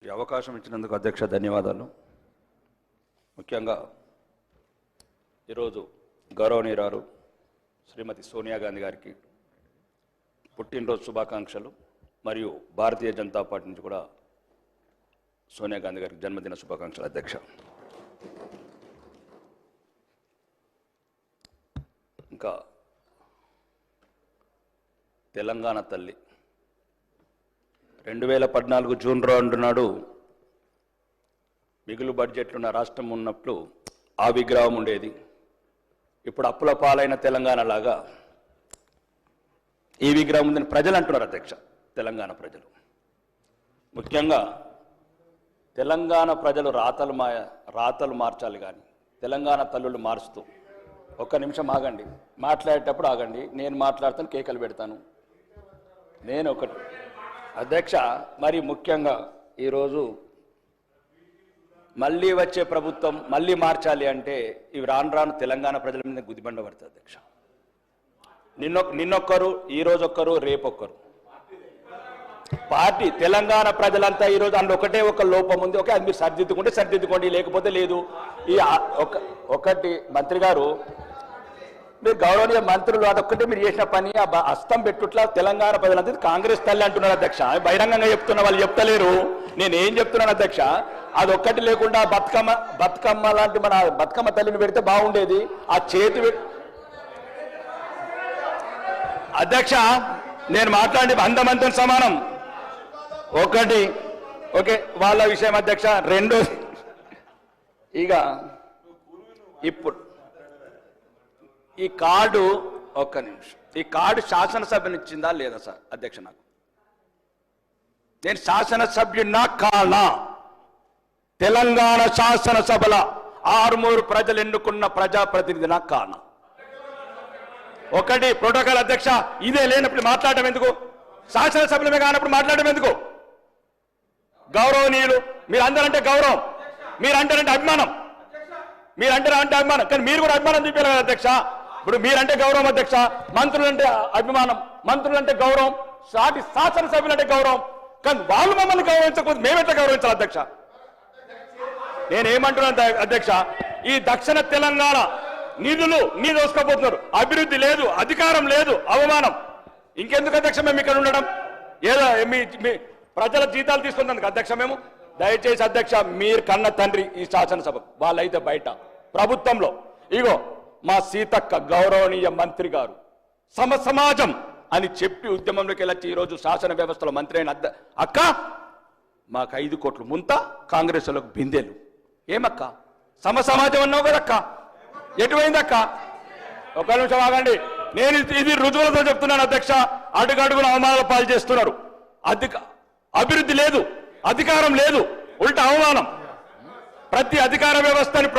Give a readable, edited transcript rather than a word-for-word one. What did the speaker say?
ఈ అవకాశం ఇచ్చినందుకు అధ్యక్ష ధన్యవాదాలు. ముఖ్యంగా ఈరోజు గౌరవనీయురాలు శ్రీమతి సోనియా గాంధీ గారికి పుట్టినరోజు శుభాకాంక్షలు. మరియు భారతీయ జనతా పార్టీ నుంచి కూడా సోనియా గాంధీ గారికి జన్మదిన శుభాకాంక్షలు అధ్యక్ష. ఇంకా తెలంగాణ తల్లి 2014 జూన్ 2 నాడు మిగులు బడ్జెట్లు ఉన్న రాష్ట్రం ఉన్నప్పుడు ఆ విగ్రహం ఉండేది. ఇప్పుడు అప్పుల పాలైన తెలంగాణ లాగా ఈ విగ్రహం ఉందని ప్రజలు అంటున్నారు అధ్యక్ష. తెలంగాణ ప్రజలు, ముఖ్యంగా తెలంగాణ ప్రజలు రాతలు మార్చాలి కానీ తెలంగాణ తల్లులు మారుస్తూ. ఒక్క నిమిషం ఆగండి, మాట్లాడేటప్పుడు ఆగండి. నేను మాట్లాడతాను, కేకలు పెడతాను. నేను ఒకటి అధ్యక్ష, మరి ముఖ్యంగా ఈరోజు మళ్ళీ వచ్చే ప్రభుత్వం మళ్ళీ మార్చాలి అంటే ఇవి రాను తెలంగాణ ప్రజల మీద గుదిబండ పడుతుంది అధ్యక్ష. నిన్నొక్కరు, ఈరోజొక్కరు, రేపొక్కరు. పార్టీ తెలంగాణ ప్రజలంతా ఈరోజు అందులో ఒకటే ఒక లోపం ఉంది. ఓకే, అది మీరు సరిదిద్దుకోండి, లేకపోతే లేదు. ఈ ఒకటి మంత్రి గారు, మీరు గౌరవనీయ మంత్రులు, అదొక్కటే మీరు చేసిన పని. ఆ హస్తం పెట్టుట్లా తెలంగాణ ప్రజలంతా కాంగ్రెస్ తల్లి అంటున్నారు అధ్యక్ష. బహిరంగంగా చెప్తున్న వాళ్ళు చెప్తలేరు. నేను ఏం చెప్తున్నాను అధ్యక్ష, అదొక్కటి లేకుండా బతుకమ్మ లాంటి మన బతుకమ్మ తల్లిని పెడితే బాగుండేది. ఆ చేతి అధ్యక్ష, నేను మాట్లాడి అందమంతం సమానం. ఒకటి ఓకే, వాళ్ళ విషయం అధ్యక్ష. రెండో, ఇక ఇప్పుడు ఈ కార్డు, ఒక్క నిమిషం, ఈ కార్డు శాసనసభనిచ్చిందా లేదా సార్ అధ్యక్ష? నాకు నేను శాసనసభ్యున్నా కానా? తెలంగాణ శాసనసభల 6 ప్రజలు ఎన్నుకున్న ప్రజాప్రతినిధినా కానా? ఒకటి ప్రోటోకాల్ అధ్యక్ష. ఇదే లేనప్పుడు మాట్లాడటం ఎందుకు? శాసనసభ్యులమే కానప్పుడు మాట్లాడటం ఎందుకు? గౌరవనీయులు, మీరందరంటే గౌరవం, మీరంటారంటే అభిమానం, కానీ మీరు కూడా అభిమానం చూపించాలి కదా అధ్యక్ష. ఇప్పుడు మీరంటే గౌరవం అధ్యక్ష, మంత్రులంటే అభిమానం, మంత్రులంటే గౌరవం, సాటి శాసనసభ్యులంటే గౌరవం. కానీ వాళ్ళు మమ్మల్ని గౌరవించకపోతే మేమెట్లా గౌరవించాలి అధ్యక్ష? నేనేమంటున్నాను అధ్యక్ష, ఈ దక్షిణ తెలంగాణ నిధులు దోసుకోబోతున్నారు. అభివృద్ధి లేదు, అధికారం లేదు, అవమానం. ఇంకెందుకు అధ్యక్ష మేము ఇక్కడ ఉండడం? ఏదో మీ ప్రజల జీతాలు తీసుకున్నందుకు అధ్యక్ష. మేము దయచేసి అధ్యక్ష, మీరు కన్న తండ్రి ఈ శాసనసభ, వాళ్ళైతే బయట ప్రభుత్వంలో. ఇగో మా సీతక్క గౌరవనీయ మంత్రి గారు సమాజం అని చెప్పి ఉద్యమంలోకి వెళ్ళొచ్చి ఈరోజు శాసన వ్యవస్థలో మంత్రి అయిన అక్క, మాకు 5 కోట్లు ముంత, కాంగ్రెస్ వాళ్ళకు బిందెలు. ఏమక్క సమాజం అన్నావు కదక్క, ఎటువైందక్క? ఒక నిమిషం ఆగండి, నేను ఇది రుజువులతో చెప్తున్నాను అధ్యక్ష. అడుగడుగున అవమానాల పాలు చేస్తున్నారు. అభివృద్ధి లేదు, అధికారం లేదు, ఉల్టా అవమానం. ప్రతి అధికార వ్యవస్థని